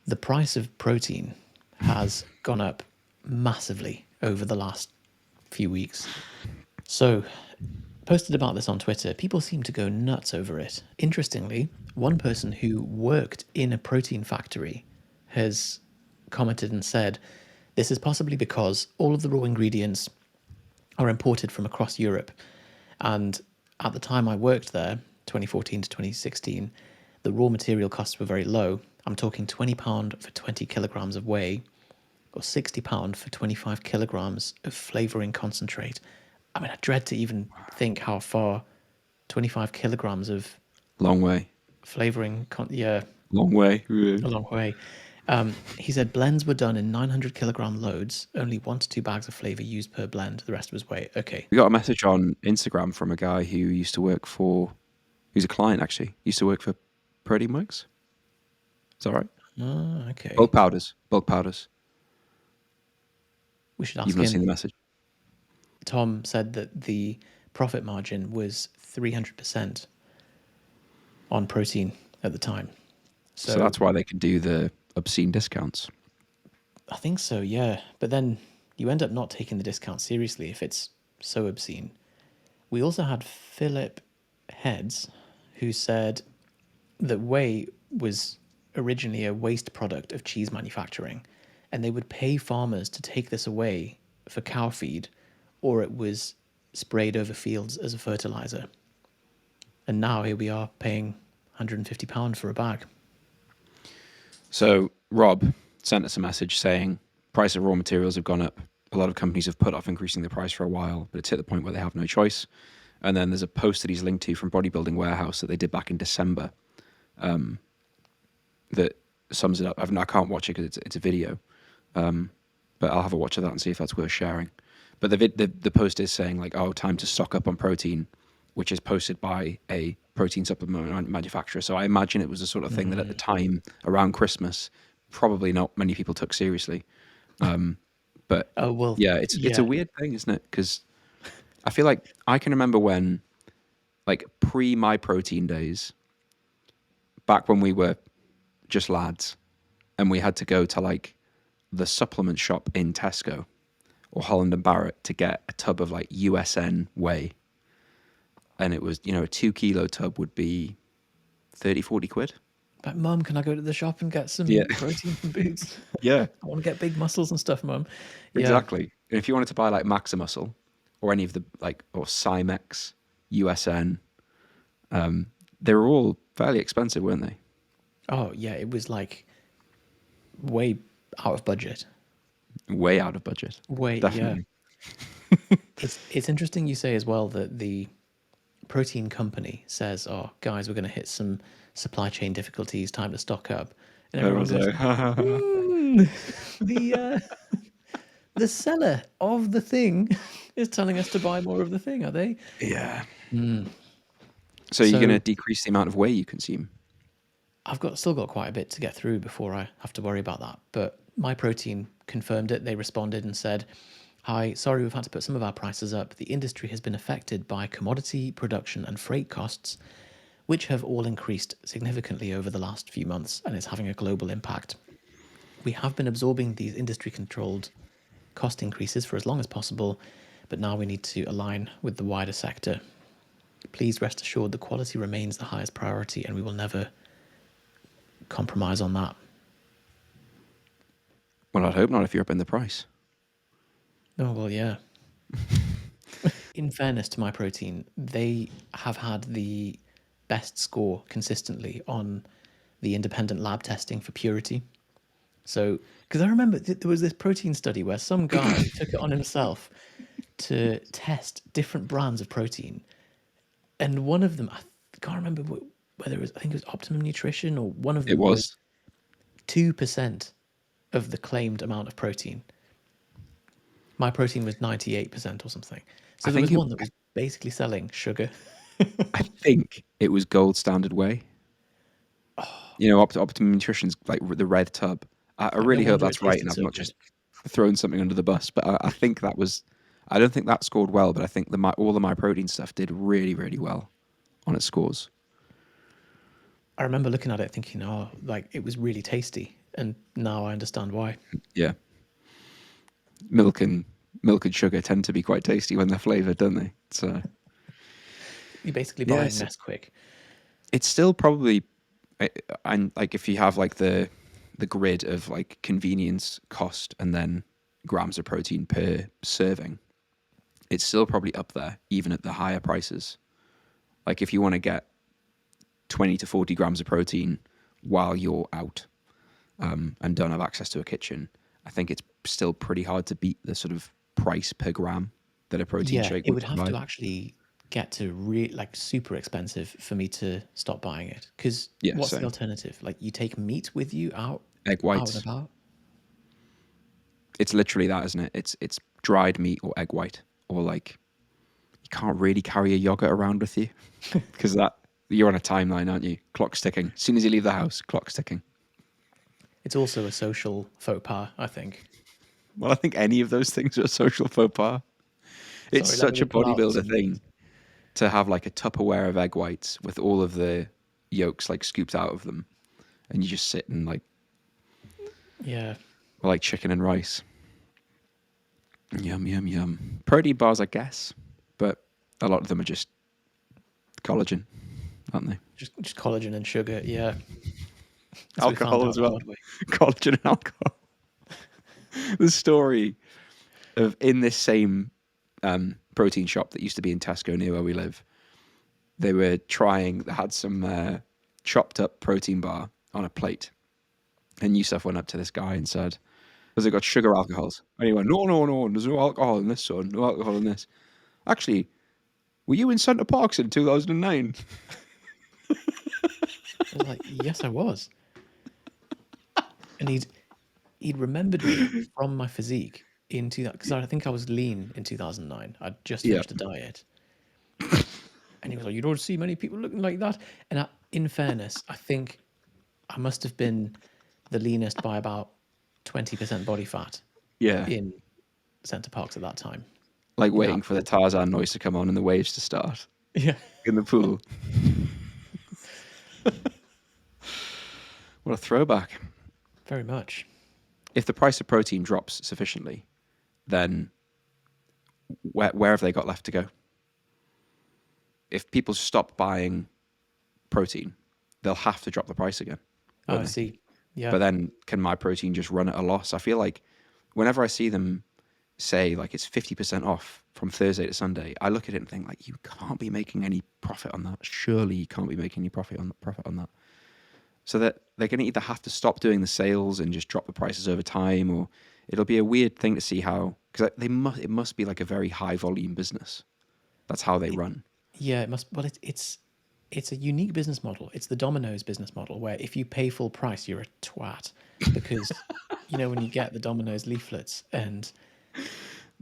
the price of protein has gone up massively over the last few weeks. So, posted about this on Twitter. People seem to go nuts over it. Interestingly, one person who worked in a protein factory has commented and said, this is possibly because all of the raw ingredients are imported from across Europe. And at the time I worked there, 2014 to 2016, the raw material costs were very low. I'm talking £20 for 20 kilograms of whey, or £60 for 25 kilograms of flavouring concentrate. I mean, I dread to even think how far 25 kilograms of Long way. flavouring, Long way. a long way. He said blends were done in 900 kilogram loads, only 1 to 2 bags of flavour used per blend. The rest was whey. Okay. We got a message on Instagram from a guy who used to work for, who's a client actually, used to work for Protein Works. Is that right? Okay. Bulk powders. Bulk powders. We should ask You've not him. seen the message. Tom said that the profit margin was 300% on protein at the time. So that's why they can do the obscene discounts. I think so, yeah. But then you end up not taking the discount seriously if it's so obscene. We also had Philip Heads, who said that whey was originally a waste product of cheese manufacturing, and they would pay farmers to take this away for cow feed, or it was sprayed over fields as a fertilizer. And now here we are paying £150 for a bag. So Rob sent us a message saying price of raw materials have gone up. A lot of companies have put off increasing the price for a while, but it's hit the point where they have no choice. And then there's a post that he's linked to from Bodybuilding Warehouse that they did back in December that sums it up. I can't watch it because it's a video, but I'll have a watch of that and see if that's worth sharing. But the post is saying like, oh, time to stock up on protein, which is posted by a protein supplement manufacturer. So I imagine it was the sort of thing that at the time around Christmas, probably not many people took seriously. But it's a weird thing, isn't it? Because I feel like I can remember when, like pre my protein days, back when we were just lads, and we had to go to like the supplement shop in Tesco or Holland and Barrett to get a tub of like USN whey. And it was, a 2 kilo tub would be 30, 40 quid. But Mum, can I go to the shop and get some protein from Boots? Yeah. I want to get big muscles and stuff, Mum. Yeah. Exactly. And if you wanted to buy like Maximuscle or any of the or Cymex, USN, they were all fairly expensive, weren't they? Oh, yeah. It was like way out of budget. Way out of budget. Way, definitely. Yeah. It's interesting you say as well that the protein company says, oh, guys, we're going to hit some supply chain difficulties, time to stock up. And everyone goes, the seller of the thing is telling us to buy more of the thing, are they? Yeah. So you're going to decrease the amount of whey you consume? I've still got quite a bit to get through before I have to worry about that. But My Protein confirmed it. They responded and said, hi, sorry, we've had to put some of our prices up. The industry has been affected by commodity, production and freight costs, which have all increased significantly over the last few months, and it's having a global impact. We have been absorbing these industry-controlled cost increases for as long as possible, but now we need to align with the wider sector. Please rest assured the quality remains the highest priority, and we will never compromise on that. Well, I'd hope not if you're up in the price. Oh, well, yeah. In fairness to My Protein, they have had the best score consistently on the independent lab testing for purity. So, because I remember there was this protein study where some guy took it on himself to test different brands of protein. And one of them, I can't remember whether it was, I think it was Optimum Nutrition, or one of them was 2% of the claimed amount of protein. My Protein was 98% or something. So there was one that was basically selling sugar. I think it was gold standard whey. Oh. Optimum Nutrition's like the red tub. I really hope that's right, and I've not just thrown something under the bus. But I think that was. I don't think that scored well, but I think all the My Protein stuff did really, really well on its scores. I remember looking at it thinking, it was really tasty. and now I understand why. Yeah, milk and sugar tend to be quite tasty when they're flavored, don't they? So You're basically yeah, buying Nesquik. it's still probably, and like if you have like the grid of like convenience, cost, and then grams of protein per serving, it's still probably up there even at the higher prices. Like if you want to get 20 to 40 grams of protein while you're out, and don't have access to a kitchen, I think it's still pretty hard to beat the sort of price per gram that a protein Yeah, shake it would would have to provide. actually get to like super expensive for me to stop buying it. Because Yeah, what's the same. alternative? Like you take meat with you Egg out and whites. about. It's literally that, isn't it? It's dried meat or egg white, or like you can't really carry a yogurt around with you because that you're on a timeline, aren't you? Clock's ticking. As soon as you leave the house, clock's ticking. It's also a social faux pas, I think. Well, I think any of those things are a social faux pas. It's Sorry, let me such a just pull out bodybuilder some meat. thing to have like a Tupperware of egg whites with all of the yolks like scooped out of them, and you just sit and Yeah, like chicken and rice. Yum yum yum. Protein bars, I guess, but a lot of them are just collagen, aren't they? just collagen and sugar. Yeah, as we found Alcohol out as the well. hard way. Collagen and alcohol. The story of in this same protein shop that used to be in Tesco near where we live, they had some chopped up protein bar on a plate. And Yusef went up to this guy and said, has it got sugar alcohols? And he went, no, no, no, there's no alcohol in this, son. No alcohol in this. Actually, were you in Centre Parks in 2009? I was like, yes, I was. And he'd remembered me from my physique into that because I think I was lean in 2009. I'd just Yeah. finished a diet, and he was like, "You don't see many people looking like that." And in fairness, I think I must have been the leanest by about 20% body fat Yeah. in Centre Parks at that time. Like In that waiting for the pool. Tarzan noise to come on and the waves to start Yeah, in the pool. What a throwback. very much. If the price of protein drops sufficiently, then where have they got left to go? If people stop buying protein, they'll have to drop the price again, Oh, won't I they? see. Yeah. But then can my protein just run at a loss? I feel like whenever I see them say like it's 50% off from Thursday to Sunday, I look at it and think like you can't be making any profit on that. Surely you can't be making any profit on that. So that they're going to either have to stop doing the sales and just drop the prices over time, or it'll be a weird thing to see how, because it must be like a very high volume business. That's how they It, run. yeah, it must. Well, it's a unique business model. It's the Domino's business model where if you pay full price, you're a twat because when you get the Domino's leaflets and The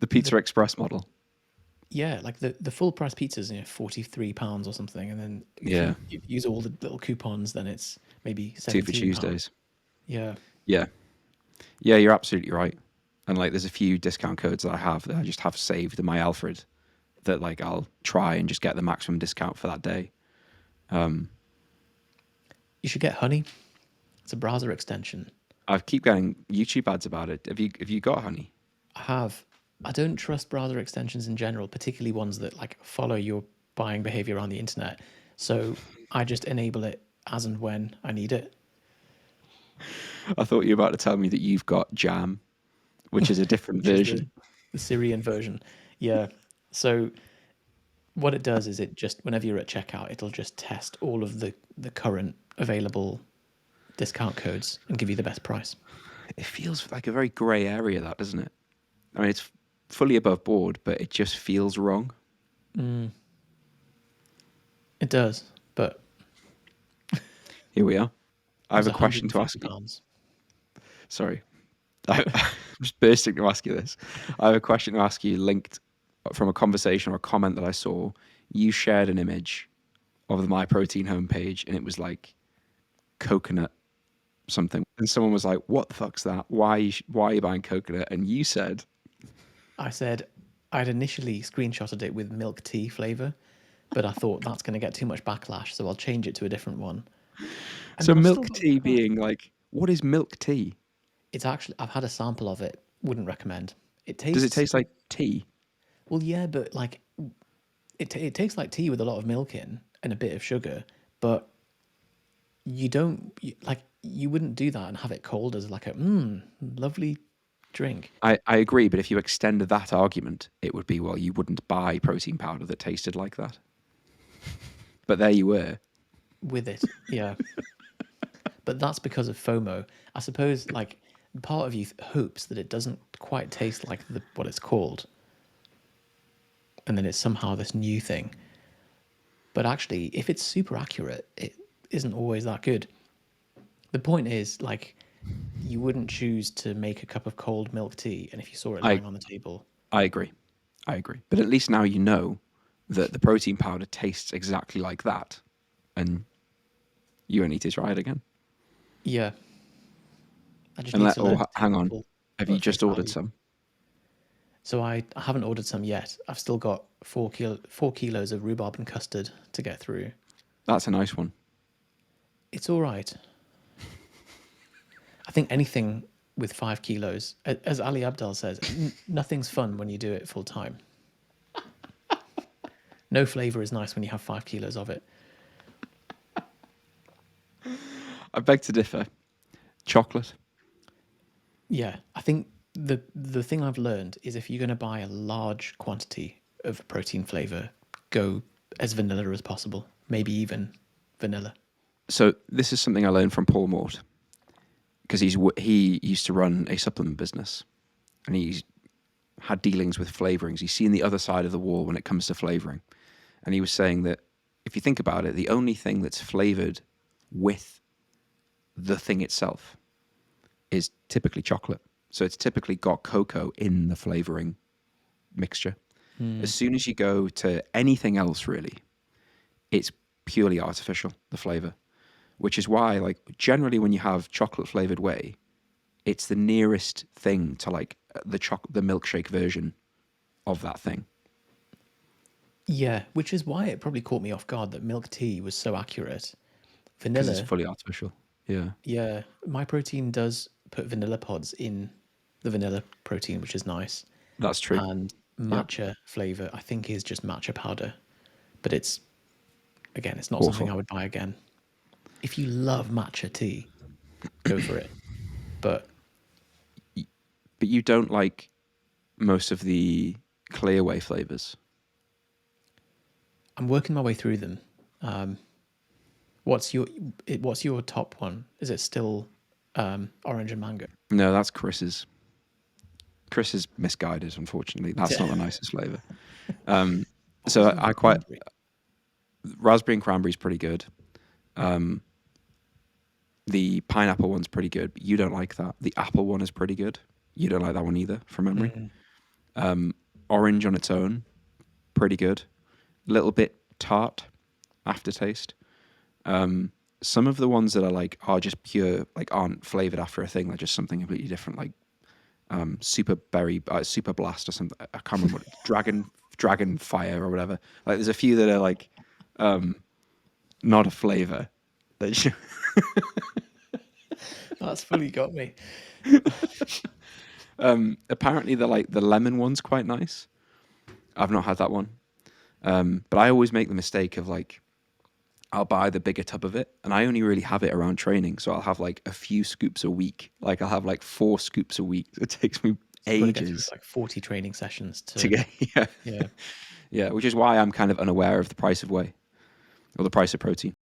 the Pizza Express model. yeah, like the full price pizzas, £43 or something, and then if Yeah. you use all the little coupons, then it's maybe Two for £17. Tuesdays. Yeah, Yeah. Yeah, you're absolutely right. And like there's a few discount codes that I just have saved in my Alfred that like I'll try and just get the maximum discount for that day. you should get Honey. It's a browser extension. I keep getting YouTube ads about it. Have you got Honey? I have. I don't trust browser extensions in general, particularly ones that like follow your buying behavior on the internet. So I just enable it as and when I need it, I thought you were about to tell me that you've got Jam, which is a different which is the version. Syrian version. Yeah. So what it does is it just whenever you're at checkout, it'll just test all of the current available discount codes and give you the best price. It feels like a very grey area, that doesn't it? I mean, it's fully above board, but it just feels wrong. It does, but Here we are. I it have was a question to ask you. £150. Sorry, I'm just bursting to ask you this. I have a question to ask you, linked from a conversation or a comment that I saw. You shared an image of the My Protein homepage, and it was like coconut something, and someone was like, "What the fuck's that? Why are you buying coconut?" And you said, I said I'd initially screenshotted it with milk tea flavor, but I thought that's going to get too much backlash, so I'll change it to a different one. And "So then I've still milk got tea backlash. being like What is milk tea? It's actually, I've had a sample of it. Wouldn't recommend. It Does it tastes, taste like tea? well, yeah, but like it tastes like tea with a lot of milk in and a bit of sugar, but you don't like you wouldn't do that and have it cold as like a lovely drink. I agree, but if you extended that argument, it would be, well, you wouldn't buy protein powder that tasted like that. But there you were. With it. Yeah. But that's because of FOMO. I suppose like part of you hopes that it doesn't quite taste like what it's called. And then it's somehow this new thing. But actually, if it's super accurate, it isn't always that good. The point is, like, you wouldn't choose to make a cup of cold milk tea, and if you saw it I lying on the table, I agree. I agree. But at least now you know that the protein powder tastes exactly like that, and you don't need to try it again. yeah, I just And need let to learn to take hang on, people have you at face just ordered value. some? So I haven't ordered some yet. I've still got 4 kilos of rhubarb and custard to get through. That's a nice one. It's all right. I think anything with 5 kilos, as Ali Abdal says, nothing's fun when you do it full time. No flavour is nice when you have 5 kilos of it. I beg to differ. Chocolate. Yeah, I think the thing I've learned is if you're going to buy a large quantity of protein flavour, go as vanilla as possible. Maybe even vanilla. So this is something I learned from Paul Mort, because he used to run a supplement business, and he's had dealings with flavorings. He's seen the other side of the wall when it comes to flavoring, and he was saying that if you think about it, the only thing that's flavored with the thing itself is typically chocolate. So it's typically got cocoa in the flavoring mixture. As soon as you go to anything else, really, it's purely artificial, the flavor, which is why, like, generally when you have chocolate flavored whey, it's the nearest thing to like the milkshake version of that thing. Yeah, which is why it probably caught me off guard that milk tea was so accurate. Because it's Vanilla, fully artificial. Yeah, yeah, my protein does put vanilla pods in the vanilla protein, which is nice. that's true. And Yep. matcha flavor, I think, is just matcha powder. But it's, again, it's not something Awful. I would buy again. If you love matcha tea, go for it. But But you don't like most of the clear whey flavors. I'm working my way through them. What's your top one? Is it still orange and mango? No, that's Chris's. Chris is misguided, unfortunately. That's not the nicest flavor. What was So the I quite cranberry? raspberry and cranberry is pretty good. The pineapple one's pretty good, but you don't like that. The apple one is pretty good. You don't like that one either, from memory. Orange on its own, pretty good. Little bit tart aftertaste. Some of the ones that are just pure, like, aren't flavored after a thing. They're just something completely different, like super berry, super blast or something. I can't remember dragon fire or whatever. Like, there's a few that are like not a flavor. That's fully got me. Apparently, the lemon one's quite nice. I've not had that one, but I always make the mistake of, like, I'll buy the bigger tub of it, and I only really have it around training. So I'll have like a few scoops a week. Like, I'll have like 4 scoops a week. It takes me So you've got to get through ages like 40 training sessions to to, get. Yeah, yeah. yeah. Which is why I'm kind of unaware of the price of whey or the price of protein.